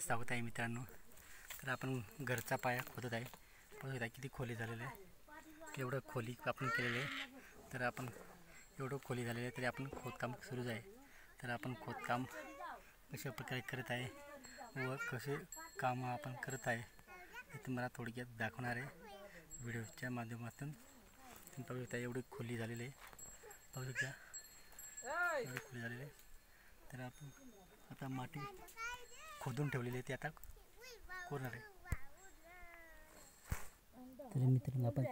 स्वागत आहे मित्रांनो। तर आपण घरचा पाया खोदत आहे। बघा किती खोली झालेलं आहे, केवढं खोली आपण केलेलं आहे। तर आपण एवढं खोली झालेलं आहे तरी आपण खोदकाम सुरूच आहे। तर आपण खोदकाम कशा प्रकारे करत आहे व कसे काम आपण करत आहे हे तुम्हाला थोडक्यात दाखवणार आहे व्हिडिओच्या माध्यमातून। तुम्ही पाहू शकता एवढी खोली झालेली आहे, पाहू शकता एवढी खोली झालेली आहे। तर आपण आता माती खोदून ठेवलेली आहे, ते आता कोरणार आहे। तर मित्रांनो आपण